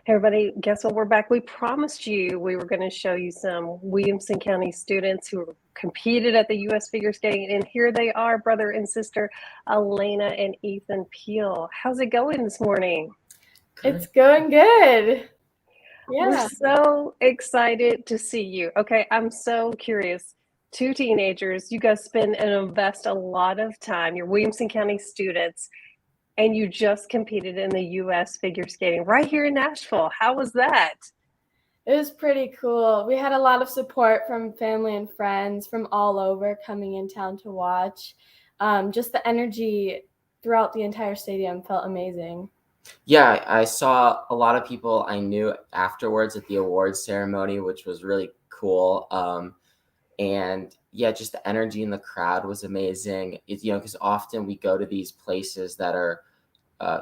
Hey everybody, guess what? We're back. We promised you we were going to show you some Williamson County students who competed at the U.S. Figure Skating, and here they are, brother and sister, Eliana and Ethan Peal. How's it going this morning? It's going good. Yeah. We're so excited to see you. Okay, I'm so curious. Two teenagers, you guys spend and invest a lot of time. You're Williamson County students, and you just competed in the U.S. Figure Skating right here in Nashville. How was that? It was pretty cool. We had a lot of support from family and friends from all over coming in town to watch. Just the energy throughout the entire stadium felt amazing. Yeah, I saw a lot of people I knew afterwards at the awards ceremony, which was really cool. And yeah, just the energy in the crowd was amazing. Because often we go to these places that are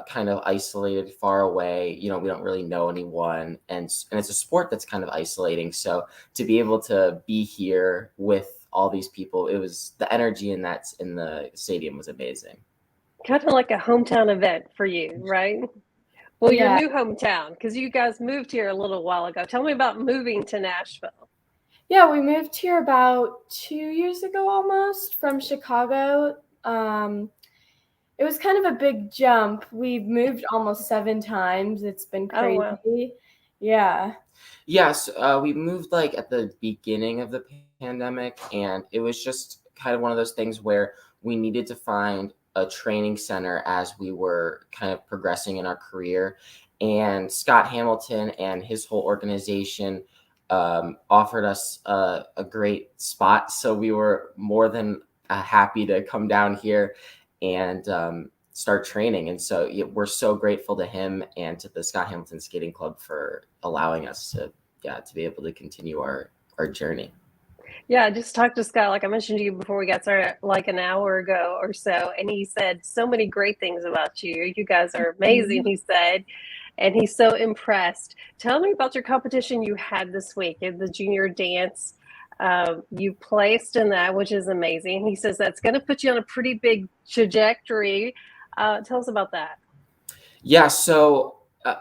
kind of isolated, far away. We don't really know anyone, and it's a sport that's kind of isolating. So to be able to be here with all these people, it was the energy in the stadium was amazing. Kind of like a hometown event for you, right? Well, Yeah. your new hometown, because you guys moved here a little while ago. Tell me about moving to Nashville. Yeah, we moved here about 2 years ago almost from Chicago. It was kind of a big jump. We've moved almost 7 times. It's been crazy. Oh, wow. Yeah. Yes, we moved like at the beginning of the pandemic, and it was just kind of one of those things where we needed to find a training center as we were kind of progressing in our career. And Scott Hamilton and his whole organization offered us a great spot. So we were more than happy to come down here and start training. And so we're so grateful to him and to the Scott Hamilton Skating Club for allowing us to be able to continue our journey. Yeah, I just talked to Scott, like I mentioned to you before we got started, like an hour ago or so, and he said so many great things about you. You guys are amazing, he said, and he's so impressed. Tell me about your competition you had this week in the junior dance. You placed in that, which is amazing. He says that's going to put you on a pretty big trajectory. Tell us about that. Yeah, so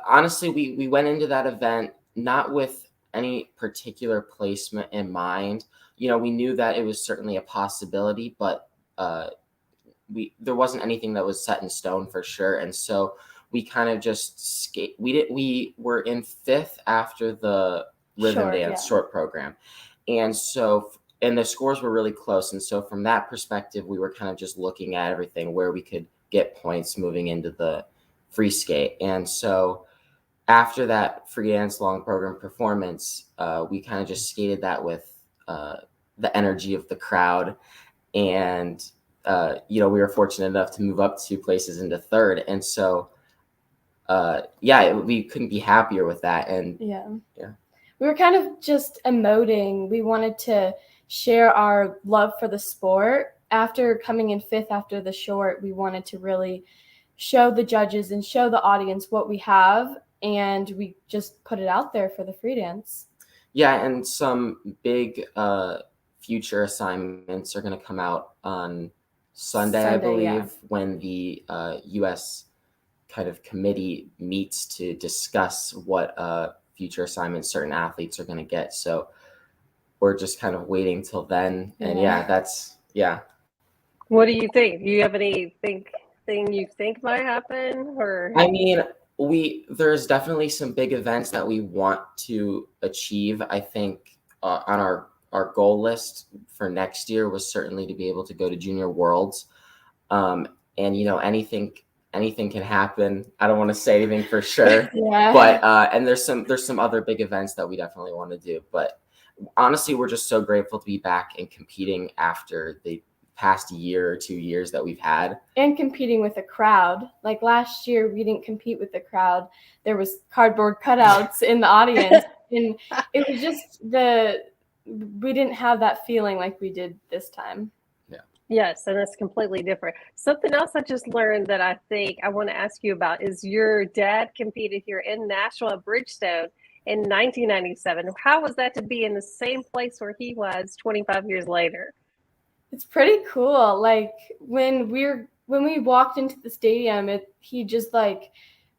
honestly, we went into that event not with any particular placement in mind. We knew that it was certainly a possibility, but there wasn't anything that was set in stone for sure. And so we kind of just skate. We were in 5th after the rhythm dance short program, and the scores were really close. And so from that perspective, we were kind of just looking at everything where we could get points moving into the free skate. And so after that free dance long program performance, we kind of just skated that with the energy of the crowd. And, we were fortunate enough to move up 2 places into 3rd. And so, we couldn't be happier with that. And yeah. We were kind of just emoting. We wanted to share our love for the sport. After coming in 5th after the short, we wanted to really show the judges and show the audience what we have, and we just put it out there for the free dance. Yeah, and some big future assignments are going to come out on Sunday, I believe, when the U.S. kind of committee meets to discuss what future assignments certain athletes are going to get. So we're just kind of waiting till then. And What do you think? Do you have anything you think might happen? Or I mean, there's definitely some big events that we want to achieve. I think on our goal list for next year was certainly to be able to go to Junior Worlds. And anything can happen. I don't want to say anything for sure. But and there's some other big events that we definitely want to do. But honestly, we're just so grateful to be back and competing after the past year or 2 years that we've had. And competing with a crowd. Like last year, we didn't compete with the crowd. There was cardboard cutouts in the audience. And it was just we didn't have that feeling like we did this time. Yeah. Yes, and it's completely different. Something else I just learned that I think I want to ask you about is your dad competed here in Nashville at Bridgestone in 1997. How was that to be in the same place where he was 25 years later? It's pretty cool. Like when we walked into the stadium, he just like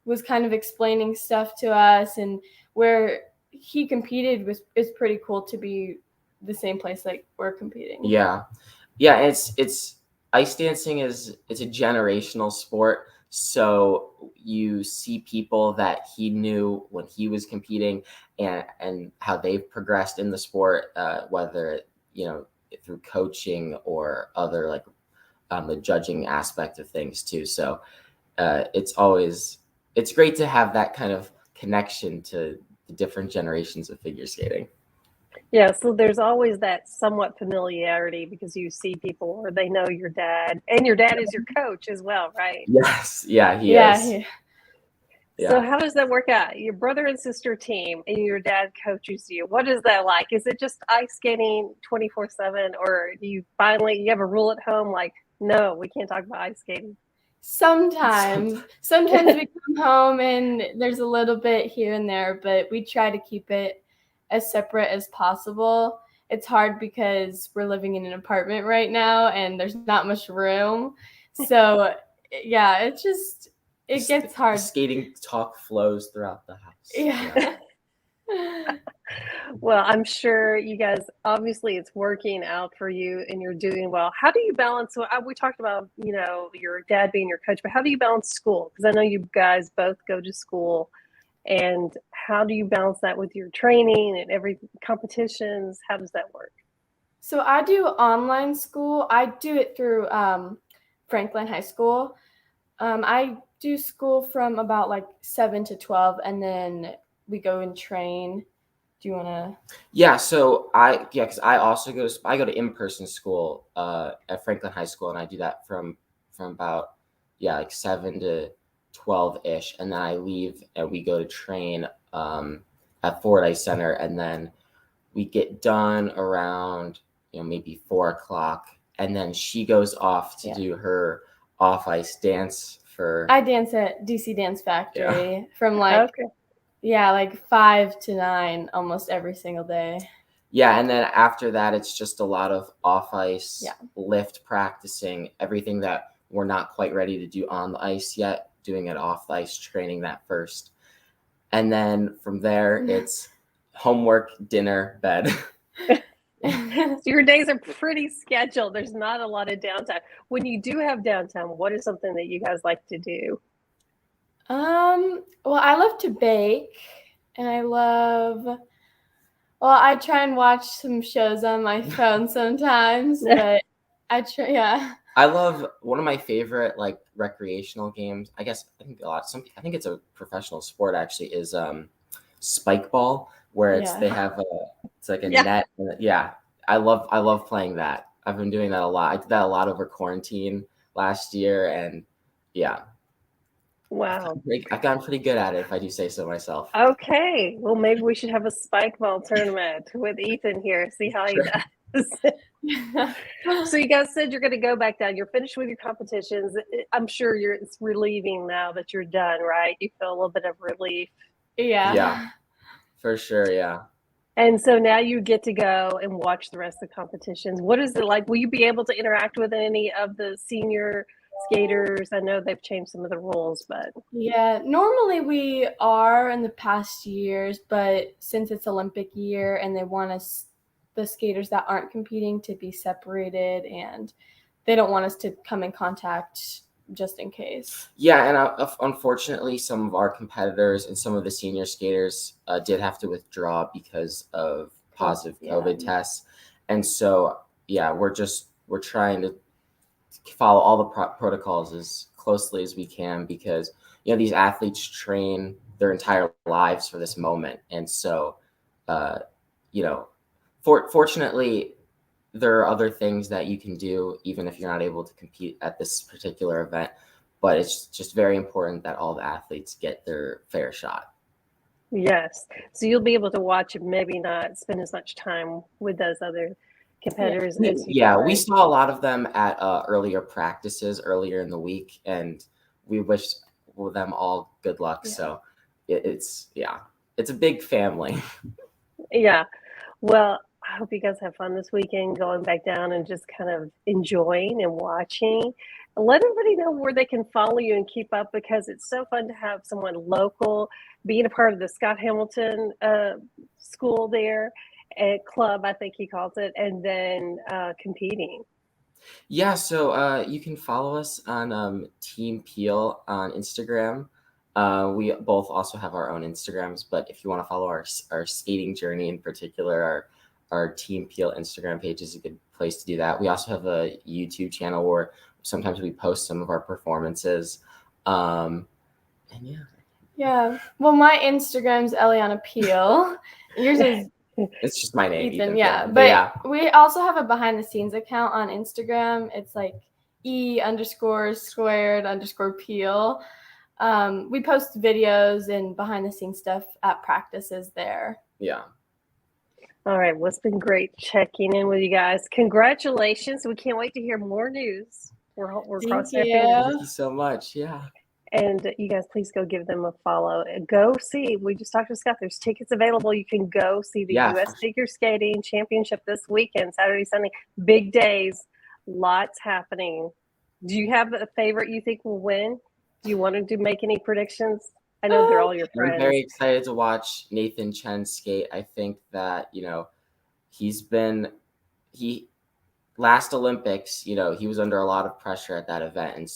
was kind of explaining stuff to us, and where he competed is pretty cool to be the same place like we're competing. Yeah. It's ice dancing it's a generational sport. So you see people that he knew when he was competing, and how they've progressed in the sport, whether through coaching or other like the judging aspect of things too. So it's great to have that kind of connection to the different generations of figure skating. Yeah, so there's always that somewhat familiarity because you see people or they know your dad, and your dad is your coach as well, right? Yes, yeah, he Yeah, is. So how does that work out? Your brother and sister team and your dad coaches you. What is that like? Is it just ice skating 24/7, or do you have a rule at home like, no, we can't talk about ice skating? Sometimes we come home and there's a little bit here and there, but we try to keep it as separate as possible. It's hard because we're living in an apartment right now and there's not much room. So yeah, it gets hard. The skating talk flows throughout the house. Yeah. Well, I'm sure you guys, obviously it's working out for you and you're doing well. How do you balance? So we talked about, your dad being your coach, but how do you balance school? Because I know you guys both go to school. And how do you balance that with your training and every competitions? How does that work? So I do online school. I do it through Franklin High School. I do school from about like 7 to 12, and then we go and train. Do you want to? Yeah, so because I also go to in-person school at Franklin High School, and I do that from about like 7 to 12-ish, and then I leave and we go to train at Ford Ice Center, and then we get done around maybe 4 o'clock, and then she goes off to do her off ice dance I dance at DC Dance Factory from like 5 to 9 almost every single day. Yeah, and then after that, it's just a lot of off ice lift practicing, everything that we're not quite ready to do on the ice yet, doing it off the ice, training that first. And then from there, it's homework, dinner, bed. So your days are pretty scheduled. There's not a lot of downtime. When you do have downtime, what is something that you guys like to do? Well, I love to bake, and I try and watch some shows on my phone sometimes, but I love one of my favorite like recreational games. I think it's a professional sport actually, is spike ball, where they have it's like a net. I love playing that. I've been doing that a lot. I did that a lot over quarantine last year, and wow, I've gotten pretty good at it, if I do say so myself. Okay, well maybe we should have a spike ball tournament with Ethan here, see how he does. So you guys said you're going to go back down. You're finished with your competitions. I'm sure it's relieving now that you're done, right? You feel a little bit of relief. Yeah, for sure. Yeah. And so now you get to go and watch the rest of the competitions. What is it like? Will you be able to interact with any of the senior skaters? I know they've changed some of the rules, but normally we are in the past years, but since it's Olympic year and they want the skaters that aren't competing to be separated, and they don't want us to come in contact just in case. Yeah, and unfortunately, some of our competitors and some of the senior skaters did have to withdraw because of positive COVID tests. And so, we're trying to follow all the protocols as closely as we can, because, these athletes train their entire lives for this moment. And so, fortunately, there are other things that you can do, even if you're not able to compete at this particular event. But it's just very important that all the athletes get their fair shot. Yes. So you'll be able to watch and maybe not spend as much time with those other competitors as you would. We saw a lot of them at earlier practices earlier in the week, and we wish them all good luck. Yeah. So it's a big family. Yeah. Well, I hope you guys have fun this weekend, going back down and just kind of enjoying and watching. let everybody know where they can follow you and keep up, because it's so fun to have someone local being a part of the Scott Hamilton school there at club, I think he calls it, and then competing. Yeah, so you can follow us on Team Peal on Instagram. We both also have our own Instagrams, but if you want to follow our skating journey in particular, our Team Peal Instagram page is a good place to do that. We also have a YouTube channel where sometimes we post some of our performances. And yeah. Yeah. Well, my Instagram's Eliana Peal. Yours is It's just my name, Ethan. Ethan. Yeah. But But yeah. we also have a behind the scenes account on Instagram. It's like E_squared_Peal. We post videos and behind the scenes stuff at practices there. Yeah. All right. Well, it's been great checking in with you guys. Congratulations. We can't wait to hear more news. We're crossing our fingers. Thank you so much. Yeah. And you guys, please go give them a follow. Go see. We just talked to Scott. There's tickets available. You can go see the U.S. Figure Skating Championship this weekend, Saturday, Sunday. Big days. Lots happening. Do you have a favorite you think will win? Do you want to make any predictions? I know they're all your friends. I'm very excited to watch Nathan Chen skate. I think that, last Olympics, he was under a lot of pressure at that event. And,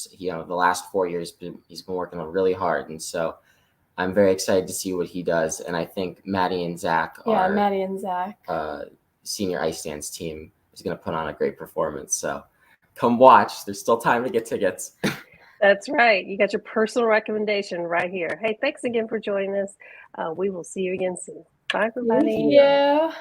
the last 4 years, he's been working really hard. And so I'm very excited to see what he does. And I think Maddie and Zach senior ice dance team is going to put on a great performance. So come watch. There's still time to get tickets. That's right. You got your personal recommendation right here. Hey, thanks again for joining us. We will see you again soon. Bye, everybody. Thank you.